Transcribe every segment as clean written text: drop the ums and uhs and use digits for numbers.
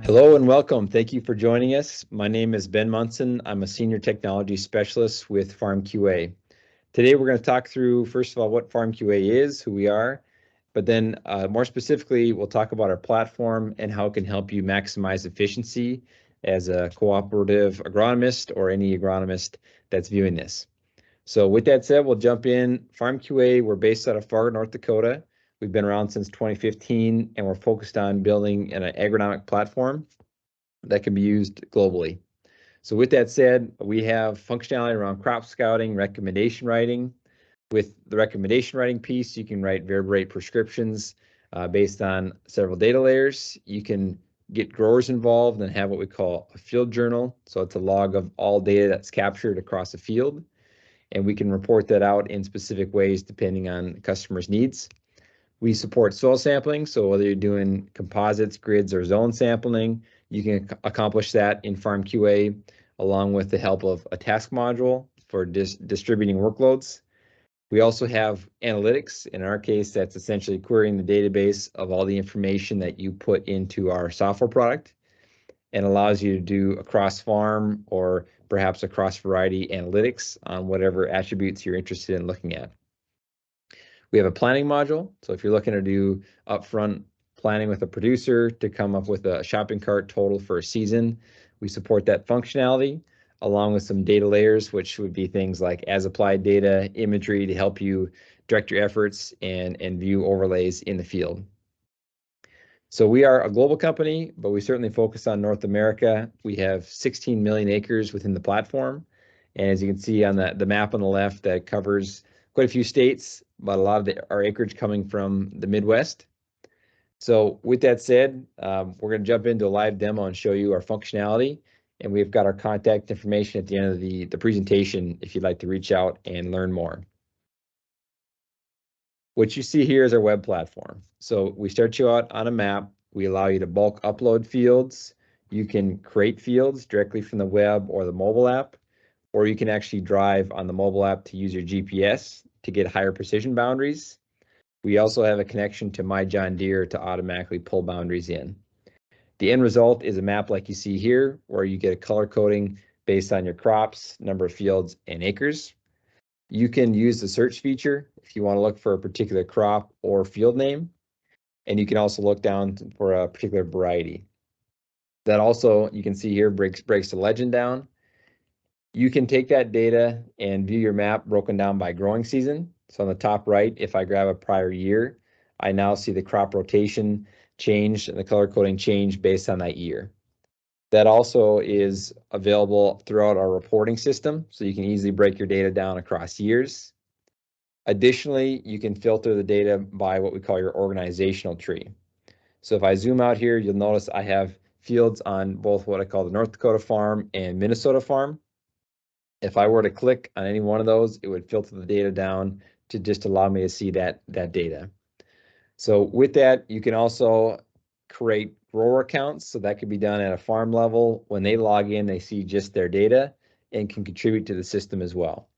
Hello and welcome. Thank you for joining us. My name is Ben Munson. I'm a senior technology specialist with FarmQA. Today we're going to talk through, first of all, what FarmQA is, who we are, but then more specifically, we'll talk about our platform and how it can help you maximize efficiency as a cooperative agronomist or any agronomist that's viewing this. So with that said, we'll jump in. FarmQA, we're based out of Fargo, North Dakota. We've been around since 2015, and we're focused on building an agronomic platform that can be used globally. So with that said, we have functionality around crop scouting, recommendation writing. With the recommendation writing piece, you can write variable rate prescriptions based on several data layers. You can get growers involved and have what we call a field journal. So it's a log of all data that's captured across a field. And we can report that out in specific ways depending on the customer's needs. We support soil sampling, so whether you're doing composites, grids, or zone sampling, you can accomplish that in FarmQA along with the help of a task module for distributing workloads. We also have analytics. In our case, that's essentially querying the database of all the information that you put into our software product and allows you to do across farm or perhaps across variety analytics on whatever attributes you're interested in looking at. We have a planning module. So if you're looking to do upfront planning with a producer to come up with a shopping cart total for a season, we support that functionality along with some data layers, which would be things like as applied data, imagery to help you direct your efforts and view overlays in the field. So we are a global company, but we certainly focus on North America. We have 16 million acres within the platform. And as you can see on the map on the left, that covers quite a few states, but a lot of our acreage coming from the Midwest. So with that said, we're going to jump into a live demo and show you our functionality. And we've got our contact information at the end of the presentation if you'd like to reach out and learn more. What you see here is our web platform. So we start you out on a map. We allow you to bulk upload fields. You can create fields directly from the web or the mobile app, or you can actually drive on the mobile app to use your GPS to get higher precision boundaries. We also have a connection to My John Deere to automatically pull boundaries in. The end result is a map like you see here, where you get a color coding based on your crops, number of fields, and acres. You can use the search feature if you want to look for a particular crop or field name, and you can also look down for a particular variety. That also, you can see here, breaks the legend down. You can take that data and view your map broken down by growing season. So on the top right, if I grab a prior year, I now see the crop rotation change and the color coding change based on that year. That also is available throughout our reporting system, so you can easily break your data down across years. Additionally, you can filter the data by what we call your organizational tree. So if I zoom out here, you'll notice I have fields on both what I call the North Dakota farm and Minnesota farm. If I were to click on any one of those, it would filter the data down to just allow me to see that data. So with that, you can also create grower accounts. So that could be done at a farm level. When they log in, they see just their data and can contribute to the system as well.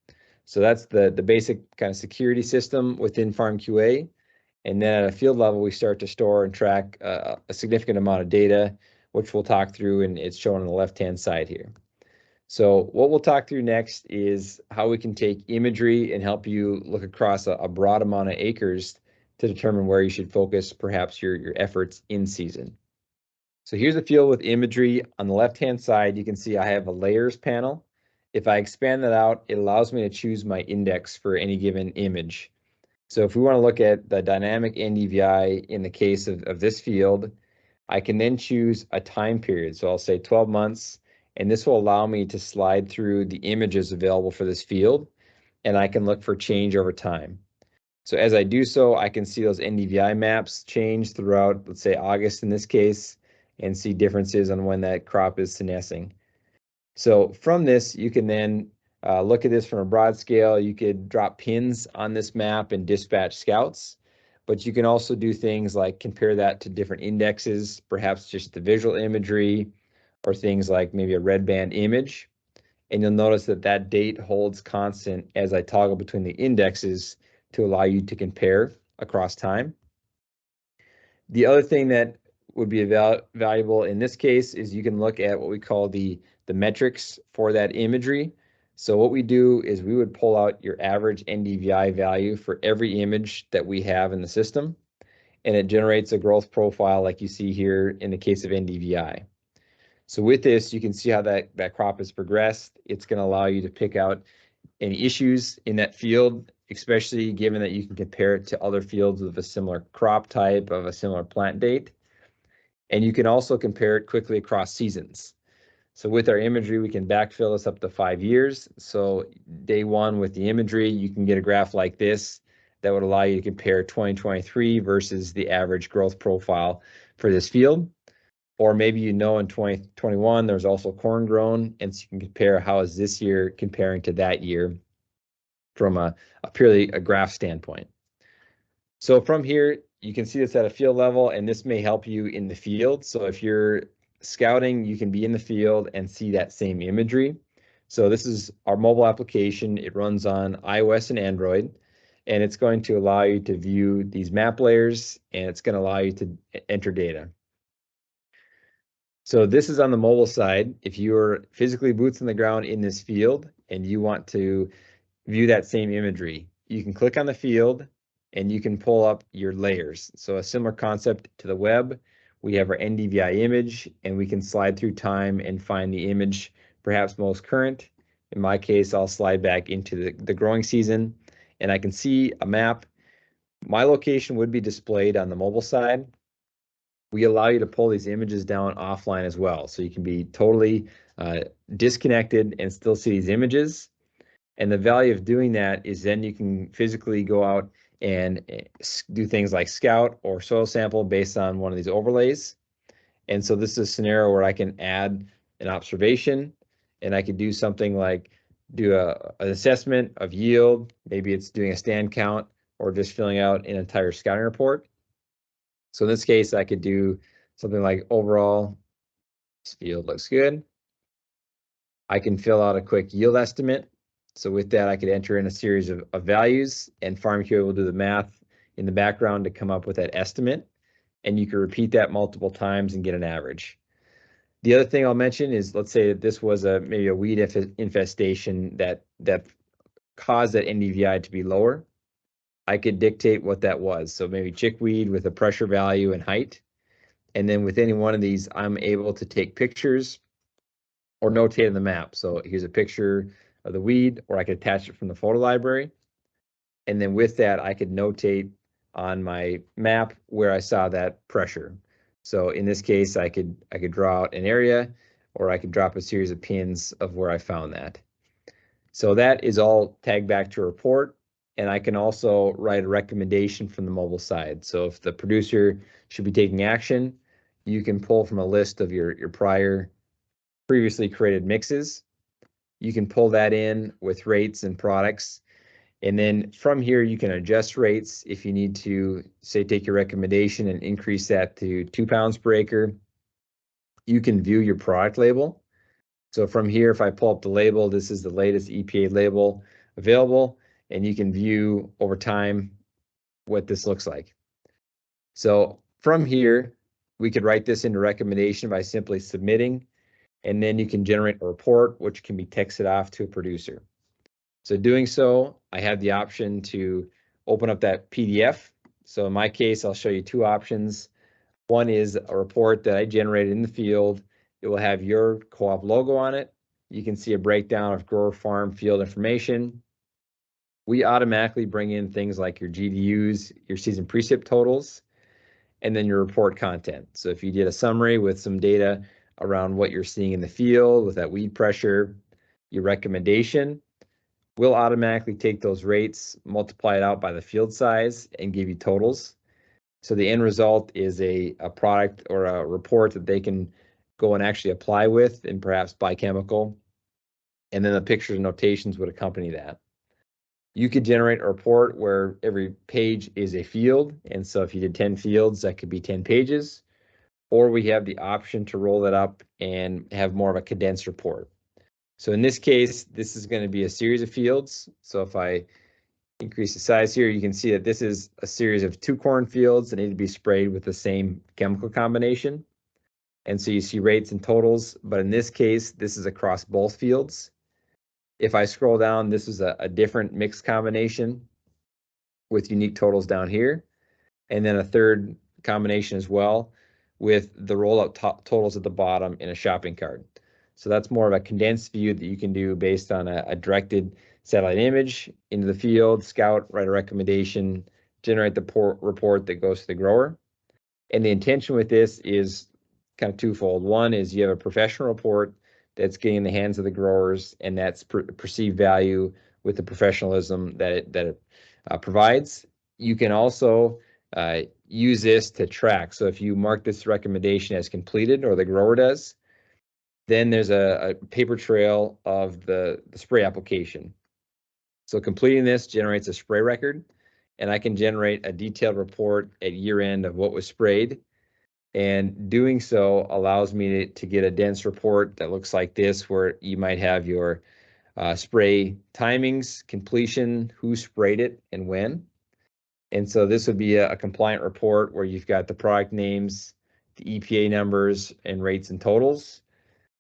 So that's the basic kind of security system within FarmQA. And then at a field level, we start to store and track a significant amount of data, which we'll talk through, and it's shown on the left-hand side here. So what we'll talk through next is how we can take imagery and help you look across a broad amount of acres to determine where you should focus perhaps your efforts in season. So here's a field with imagery. On the left-hand side, you can see I have a layers panel. If I expand that out, it allows me to choose my index for any given image. So if we want to look at the dynamic NDVI in the case of this field, I can then choose a time period. So I'll say 12 months, and this will allow me to slide through the images available for this field, and I can look for change over time. So as I do so, I can see those NDVI maps change throughout, let's say August in this case, and see differences on when that crop is senescing. So from this, you can then look at this from a broad scale. You could drop pins on this map and dispatch scouts, but you can also do things like compare that to different indexes, perhaps just the visual imagery, or things like maybe a red band image. And you'll notice that that date holds constant as I toggle between the indexes to allow you to compare across time. The other thing that would be valuable in this case is you can look at what we call the metrics for that imagery. So what we do is we would pull out your average NDVI value for every image that we have in the system, and it generates a growth profile like you see here in the case of NDVI. So with this, you can see how that crop has progressed. It's going to allow you to pick out any issues in that field, especially given that you can compare it to other fields with a similar crop type of a similar plant date. And you can also compare it quickly across seasons. So with our imagery, we can backfill this up to 5 years. So day one with the imagery, you can get a graph like this that would allow you to compare 2023 versus the average growth profile for this field. Or maybe in 2021, there's also corn grown, and so you can compare how is this year comparing to that year from a purely a graph standpoint. So from here, you can see this at a field level, and this may help you in the field. So if you're scouting, you can be in the field and see that same imagery. So this is our mobile application. It runs on iOS and Android, and it's going to allow you to view these map layers, and it's going to allow you to enter data. So this is on the mobile side. If you're physically boots on the ground in this field and you want to view that same imagery, you can click on the field and you can pull up your layers. So a similar concept to the web, we have our NDVI image, and we can slide through time and find the image perhaps most current. In my case, I'll slide back into the growing season, and I can see a map. My location would be displayed on the mobile side. We allow you to pull these images down offline as well. So you can be totally disconnected and still see these images. And the value of doing that is then you can physically go out and do things like scout or soil sample based on one of these overlays. And so this is a scenario where I can add an observation, and I could do something like do an assessment of yield. Maybe it's doing a stand count or just filling out an entire scouting report. So in this case, I could do something like overall, this field looks good. I can fill out a quick yield estimate. So with that, I could enter in a series of values, and FarmQA will do the math in the background to come up with that estimate. And you can repeat that multiple times and get an average. The other thing I'll mention is, let's say that this was maybe a weed infestation that caused that NDVI to be lower. I could dictate what that was. So maybe chickweed with a pressure value and height. And then with any one of these, I'm able to take pictures or notate in the map. So here's a picture of the weed, or I could attach it from the photo library. And then with that, I could notate on my map where I saw that pressure. So in this case, I could draw out an area, or I could drop a series of pins of where I found that. So that is all tagged back to a report. And I can also write a recommendation from the mobile side. So if the producer should be taking action, you can pull from a list of your previously created mixes. You can pull that in with rates and products. And then from here, you can adjust rates if you need to, say, take your recommendation and increase that to 2 pounds per acre. You can view your product label. So from here, if I pull up the label, this is the latest EPA label available, and you can view over time what this looks like. So from here, we could write this into recommendation by simply submitting, and then you can generate a report, which can be texted off to a producer. So doing so, I have the option to open up that PDF. So in my case, I'll show you 2 options. One is a report that I generated in the field. It will have your co-op logo on it. You can see a breakdown of grower farm field information. We automatically bring in things like your GDUs, your season precip totals, and then your report content. So if you did a summary with some data around what you're seeing in the field with that weed pressure, your recommendation, we'll automatically take those rates, multiply it out by the field size, and give you totals. So the end result is a product or a report that they can go and actually apply with and perhaps biochemical. And then the pictures and notations would accompany that. You could generate a report where every page is a field. And so if you did 10 fields, that could be 10 pages. Or we have the option to roll that up and have more of a condensed report. So in this case, this is going to be a series of fields. So if I increase the size here, you can see that this is a series of 2 cornfields that need to be sprayed with the same chemical combination. And so you see rates and totals, but in this case, this is across both fields. If I scroll down, this is a different mixed combination with unique totals down here, and then a third combination as well with the rollout totals at the bottom in a shopping cart. So that's more of a condensed view that you can do based on a directed satellite image into the field, scout, write a recommendation, generate the report that goes to the grower. And the intention with this is kind of twofold. One is you have a professional report that's getting in the hands of the growers, and that's perceived value with the professionalism that it provides. You can also use this to track. So if you mark this recommendation as completed, or the grower does, then there's a paper trail of the spray application. So completing this generates a spray record, and I can generate a detailed report at year end of what was sprayed. And doing so allows me to get a dense report that looks like this, where you might have your spray timings, completion, who sprayed it, and when. And so this would be a compliant report where you've got the product names, the EPA numbers, and rates and totals,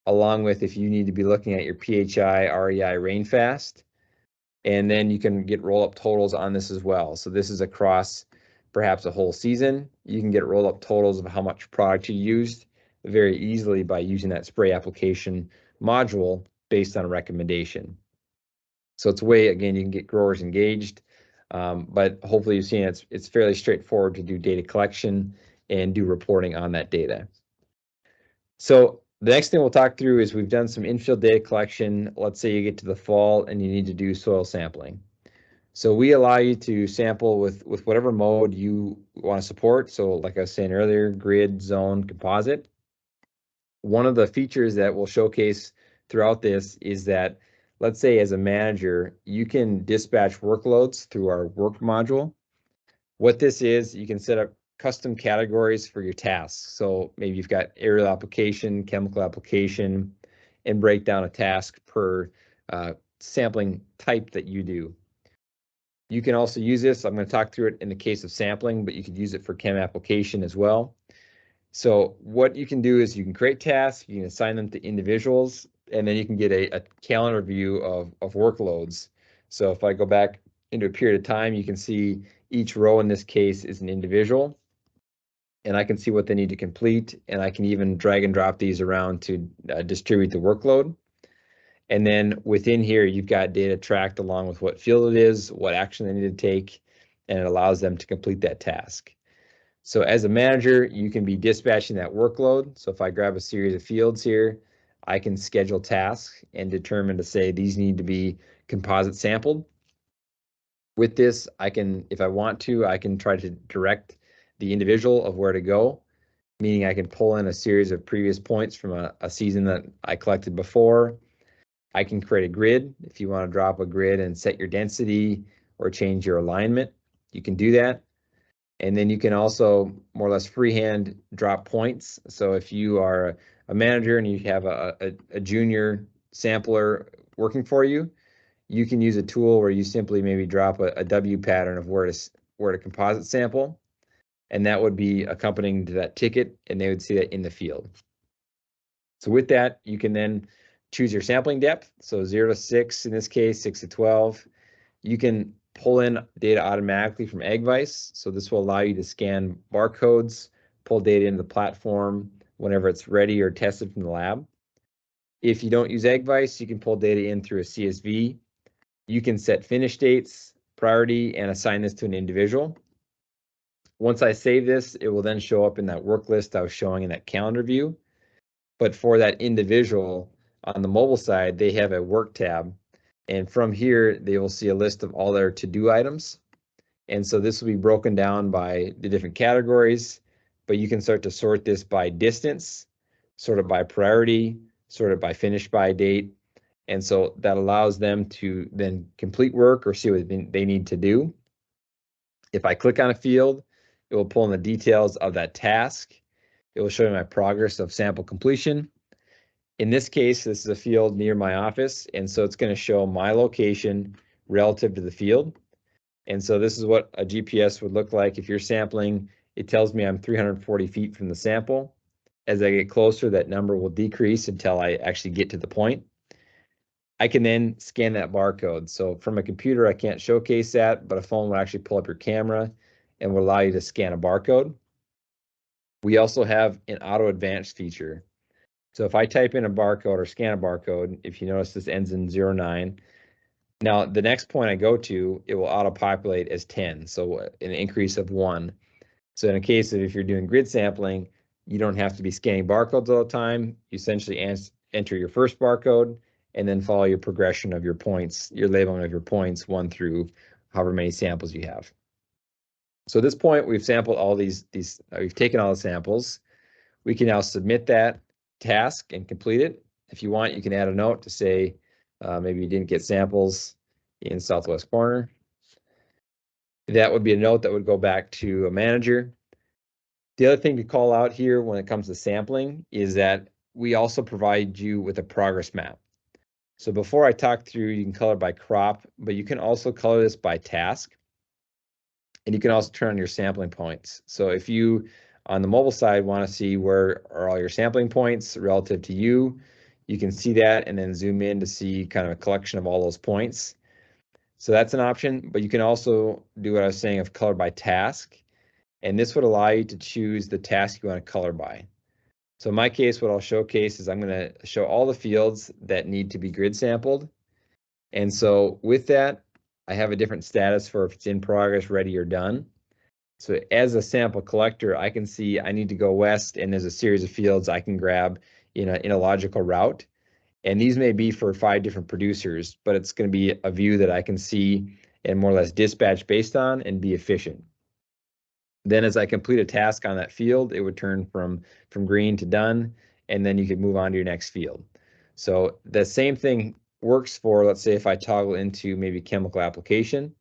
along with if you need to be looking at your PHI, REI, rainfast. And then you can get roll-up totals on this as well. So this is across perhaps a whole season. You can get roll-up totals of how much product you used very easily by using that spray application module based on a recommendation. So it's a way, again, you can get growers engaged, but hopefully you've seen it's fairly straightforward to do data collection and do reporting on that data. So the next thing we'll talk through is we've done some infield data collection. Let's say you get to the fall and you need to do soil sampling. So we allow you to sample with whatever mode you want to support. So like I was saying earlier, grid, zone, composite. One of the features that we'll showcase throughout this is that, let's say as a manager, you can dispatch workloads through our work module. What this is, you can set up custom categories for your tasks. So maybe you've got aerial application, chemical application, and break down a task per sampling type that you do. You can also use this, I'm going to talk through it in the case of sampling, but you could use it for chem application as well. So what you can do is you can create tasks, you can assign them to individuals, and then you can get a calendar view of workloads. So if I go back into a period of time, you can see each row in this case is an individual, and I can see what they need to complete, and I can even drag and drop these around to distribute the workload. And then within here, you've got data tracked along with what field it is, what action they need to take, and it allows them to complete that task. So as a manager, you can be dispatching that workload. So if I grab a series of fields here, I can schedule tasks and determine to say these need to be composite sampled. With this, I can, if I want to, I can try to direct the individual of where to go, meaning I can pull in a series of previous points from a season that I collected before. I can create a grid. If you want to drop a grid and set your density or change your alignment, you can do that. And then you can also more or less freehand drop points. So if you are a manager and you have a junior sampler working for you, you can use a tool where you simply maybe drop a W pattern of where to composite sample, and that would be accompanying to that ticket, and they would see that in the field. So with that, you can then choose your sampling depth. So 0 to 6 in this case, 6 to 12. You can pull in data automatically from AgVice. So this will allow you to scan barcodes, pull data into the platform whenever it's ready or tested from the lab. If you don't use AgVice, you can pull data in through a CSV. You can set finish dates, priority, and assign this to an individual. Once I save this, it will then show up in that work list I was showing in that calendar view. But for that individual on the mobile side, they have a work tab. And from here, they will see a list of all their to-do items. And so this will be broken down by the different categories, but you can start to sort this by distance, sort it by priority, sort it by finish by date. And so that allows them to then complete work or see what they need to do. If I click on a field, it will pull in the details of that task. It will show me my progress of sample completion. In this case, this is a field near my office, and so it's going to show my location relative to the field. And so this is what a GPS would look like. If you're sampling, it tells me I'm 340 feet from the sample. As I get closer, that number will decrease until I actually get to the point. I can then scan that barcode. So from a computer, I can't showcase that, but a phone will actually pull up your camera and will allow you to scan a barcode. We also have an auto advance feature. So if I type in a barcode or scan a barcode, if you notice this ends in 09, now the next point I go to, it will auto-populate as 10, so an increase of 1. So in a case of if you're doing grid sampling, you don't have to be scanning barcodes all the time. You essentially enter your first barcode and then follow your progression of your points, your labeling of your points 1 through however many samples you have. So at this point, we've sampled all these we've taken all the samples. We can now submit that task and complete it. If you want, you can add a note to say maybe you didn't get samples in southwest corner. That would be a note that would go back to a manager. The other thing to call out here when it comes to sampling is that we also provide you with a progress map. So before I talk through, you can color by crop, but you can also color this by task. And you can also turn on your sampling points. So if you, on the mobile side, want to see where are all your sampling points relative to you, you can see that and then zoom in to see kind of a collection of all those points. So that's an option, but you can also do what I was saying of color by task. And this would allow you to choose the task you want to color by. So in my case, what I'll showcase is I'm going to show all the fields that need to be grid sampled. And so with that, I have a different status for if it's in progress, ready, or done. So as a sample collector, I can see I need to go west, and there's a series of fields I can grab in a logical route. And these may be for 5 different producers, but it's going to be a view that I can see and more or less dispatch based on and be efficient. Then as I complete a task on that field, it would turn from green to done, and then you could move on to your next field. So the same thing works for, let's say, if I toggle into maybe chemical application.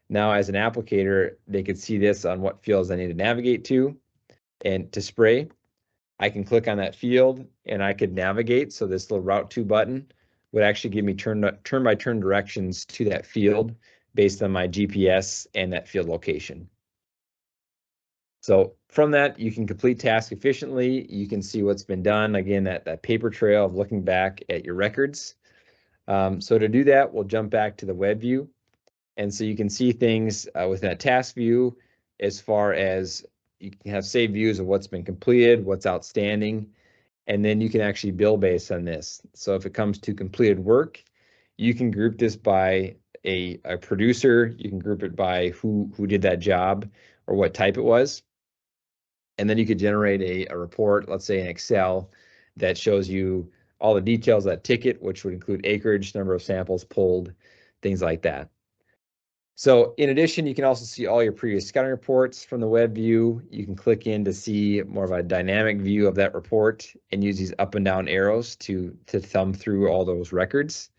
Now as an applicator, they could see this on what fields I need to navigate to. And to spray, I can click on that field and I could navigate. So this little route to button would actually give me turn-by-turn directions to that field based on my GPS and that field location. So from that, you can complete tasks efficiently. You can see what's been done. Again, that paper trail of looking back at your records. So to do that, we'll jump back to the web view. And so you can see things within that task view as far as you can have saved views of what's been completed, what's outstanding, and then you can actually bill based on this. So if it comes to completed work, you can group this by a producer. You can group it by who did that job or what type it was. And then you could generate a report, let's say in Excel, that shows you all the details of that ticket, which would include acreage, number of samples pulled, things like that. So in addition, you can also see all your previous scouting reports from the web view. You can click in to see more of a dynamic view of that report and use these up and down arrows to thumb through all those records.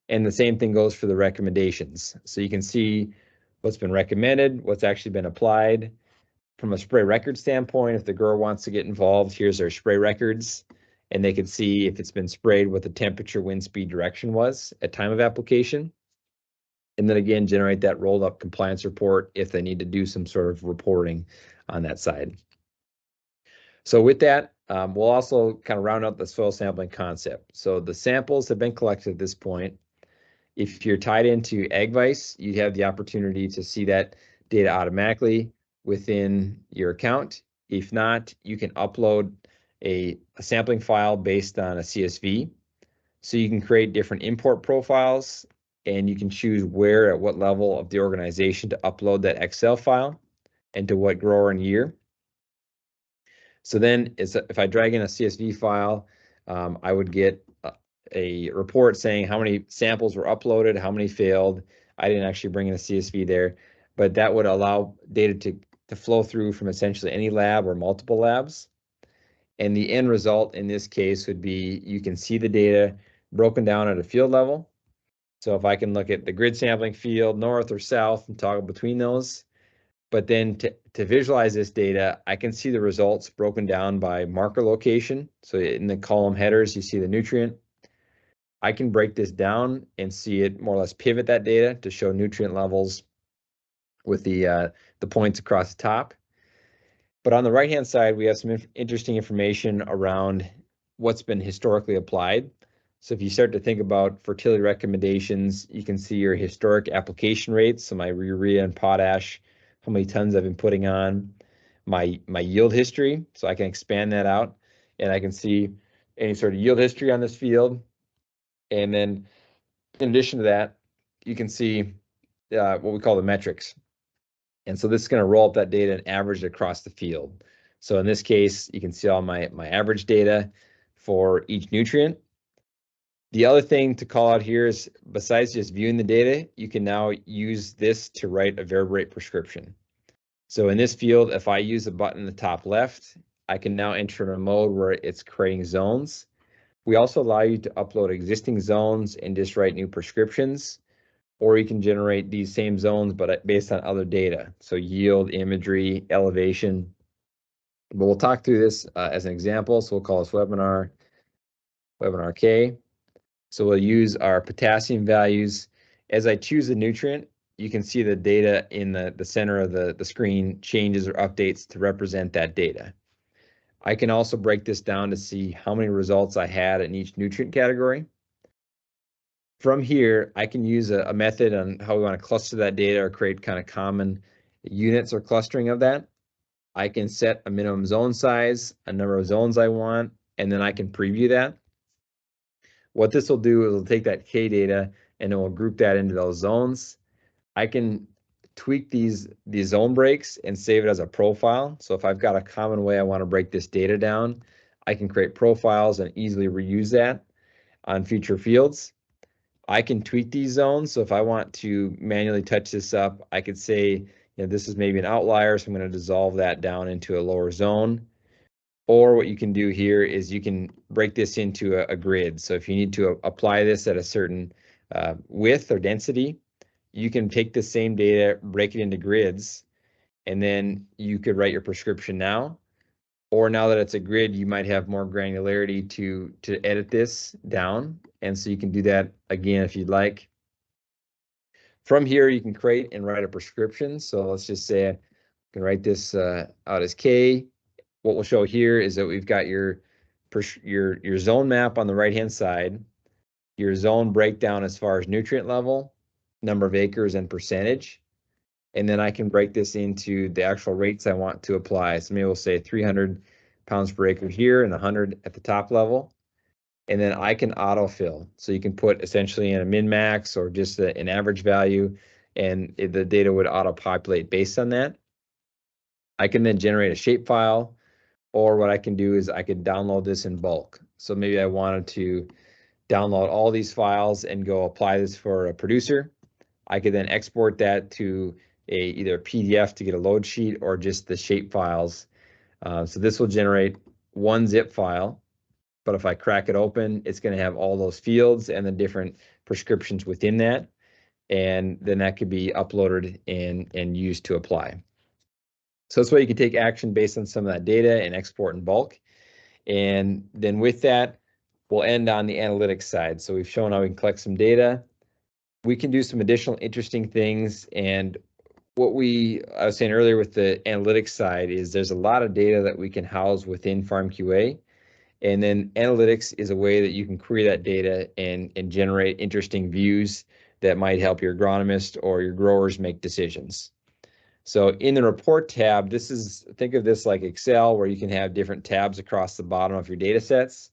And the same thing goes for the recommendations. So you can see what's been recommended, what's actually been applied. From a spray record standpoint, if the grower wants to get involved, here's their spray records, and they can see if it's been sprayed, what the temperature, wind speed, direction was at time of application. And then again, generate that rolled up compliance report if they need to do some sort of reporting on that side. So with that, we'll also kind of round out the soil sampling concept. So the samples have been collected at this point. If you're tied into AgVice, you have the opportunity to see that data automatically within your account. If not, you can upload a sampling file based on a CSV. So you can create different import profiles, and you can choose where at what level of the organization to upload that Excel file and to what grower and year. So then if I drag in a CSV file, I would get a report saying how many samples were uploaded, how many failed. I didn't actually bring in a CSV there, but that would allow data to flow through from essentially any lab or multiple labs. And the end result in this case would be you can see the data broken down at a field level. So if I can look at the grid sampling field, north or south, and toggle between those, but then to visualize this data, I can see the results broken down by marker location. So in the column headers, you see the nutrient. I can break this down and see it more or less pivot that data to show nutrient levels with the points across the top. But on the right-hand side, we have some interesting information around what's been historically applied. So if you start to think about fertility recommendations, you can see your historic application rates. So my urea and potash, how many tons I've been putting on, my yield history. So I can expand that out and I can see any sort of yield history on this field. And then in addition to that, you can see what we call the metrics. And so this is going to roll up that data and average it across the field. So in this case, you can see all my average data for each nutrient. The other thing to call out here is, besides just viewing the data, you can now use this to write a variable rate prescription. So in this field, if I use the button in the top left, I can now enter in a mode where it's creating zones. We also allow you to upload existing zones and just write new prescriptions, or you can generate these same zones, but based on other data. So yield, imagery, elevation. But we'll talk through this as an example. So we'll call this webinar K. So we'll use our potassium values. As I choose a nutrient, you can see the data in the center of the screen changes or updates to represent that data. I can also break this down to see how many results I had in each nutrient category. From here, I can use a method on how we want to cluster that data or create kind of common units or clustering of that. I can set a minimum zone size, a number of zones I want, and then I can preview that. What this will do is it'll take that K data and it will group that into those zones. I can tweak these zone breaks and save it as a profile. So if I've got a common way I want to break this data down, I can create profiles and easily reuse that on future fields. I can tweak these zones. So if I want to manually touch this up, I could say, this is maybe an outlier, so I'm going to dissolve that down into a lower zone. Or what you can do here is you can break this into a grid. So if you need to apply this at a certain width or density, you can take the same data, break it into grids, and then you could write your prescription now. Or now that it's a grid, you might have more granularity to edit this down. And so you can do that again if you'd like. From here, you can create and write a prescription. So let's just say I can write this out as K. What we'll show here is that we've got your zone map on the right-hand side, your zone breakdown as far as nutrient level, number of acres, and percentage. And then I can break this into the actual rates I want to apply. So maybe we'll say 300 pounds per acre here and 100 at the top level. And then I can autofill. So you can put essentially in a min-max or just an average value, and the data would auto-populate based on that. I can then generate a shapefile, or what I can do is I could download this in bulk. So maybe I wanted to download all these files and go apply this for a producer. I could then export that to either a PDF to get a load sheet or just the shape files. So this will generate one zip file, but if I crack it open, it's going to have all those fields and the different prescriptions within that. And then that could be uploaded and used to apply. So that's why you can take action based on some of that data and export in bulk. And then with that, we'll end on the analytics side. So we've shown how we can collect some data. We can do some additional interesting things. And what I was saying earlier with the analytics side is there's a lot of data that we can house within FarmQA. And then analytics is a way that you can query that data and generate interesting views that might help your agronomist or your growers make decisions. So in the report tab, think of this like Excel, where you can have different tabs across the bottom of your data sets.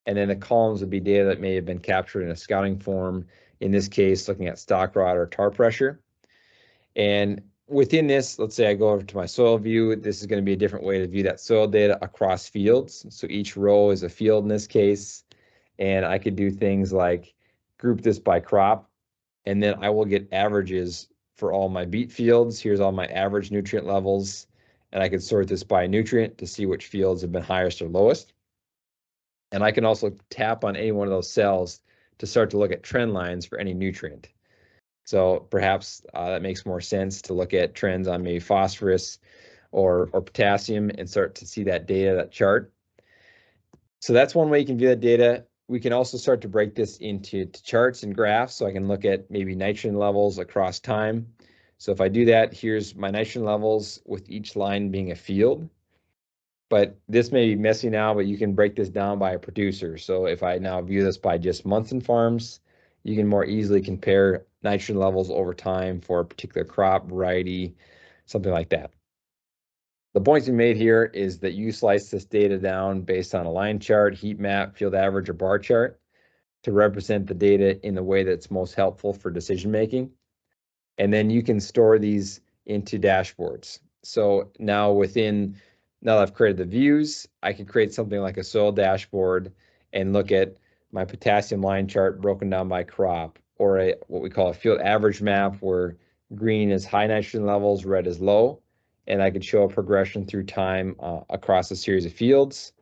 And then the columns would be data that may have been captured in a scouting form, in this case, looking at stock rot or tar pressure. And within this, let's say I go over to my soil view, this is going to be a different way to view that soil data across fields. So each row is a field in this case. And I could do things like group this by crop, and then I will get averages for all my beet fields. Here's all my average nutrient levels, and I can sort this by nutrient to see which fields have been highest or lowest. And I can also tap on any one of those cells to start to look at trend lines for any nutrient. So perhaps that makes more sense to look at trends on maybe phosphorus or potassium and start to see that data, that chart. So that's one way you can view that data. We can also start to break this into charts and graphs. So I can look at maybe nitrogen levels across time. So if I do that, here's my nitrogen levels with each line being a field. But this may be messy now, but you can break this down by a producer. So if I now view this by just months and farms, you can more easily compare nitrogen levels over time for a particular crop, variety, something like that. The points we made here is that you slice this data down based on a line chart, heat map, field average, or bar chart to represent the data in the way that's most helpful for decision making. And then you can store these into dashboards. So now now that I've created the views, I can create something like a soil dashboard and look at my potassium line chart broken down by crop, or what we call a field average map where green is high nitrogen levels, red is low. And I could show a progression through time across a series of fields,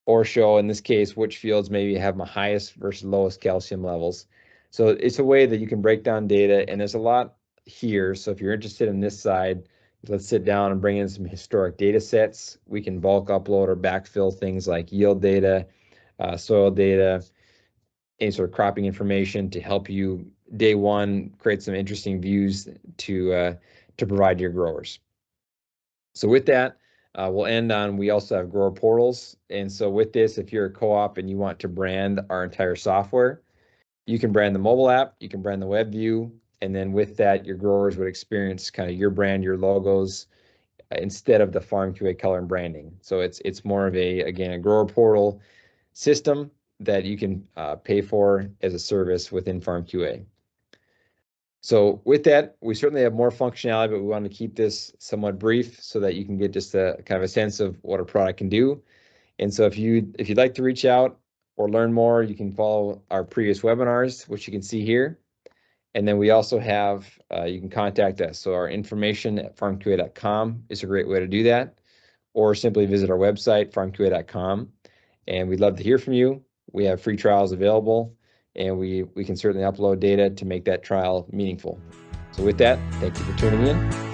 or show, in this case, which fields maybe have my highest versus lowest calcium levels. So it's a way that you can break down data, and there's a lot here. So if you're interested in this side, let's sit down and bring in some historic data sets. We can bulk upload or backfill things like yield data, soil data, any sort of cropping information to help you day one create some interesting views to provide your growers. So with that, we'll end on, we also have grower portals. And so with this, if you're a co-op and you want to brand our entire software, you can brand the mobile app, you can brand the web view, and then with that, your growers would experience kind of your brand, your logos, instead of the FarmQA color and branding. So it's more of again, a grower portal system that you can pay for as a service within FarmQA. So with that, we certainly have more functionality, but we want to keep this somewhat brief so that you can get just a kind of a sense of what a product can do. And so if you'd like to reach out or learn more, you can follow our previous webinars, which you can see here. And then we also have, you can contact us. So our information at farmqa.com is a great way to do that, or simply visit our website, farmqa.com. And we'd love to hear from you. We have free trials available, and we can certainly upload data to make that trial meaningful. So with that, thank you for tuning in.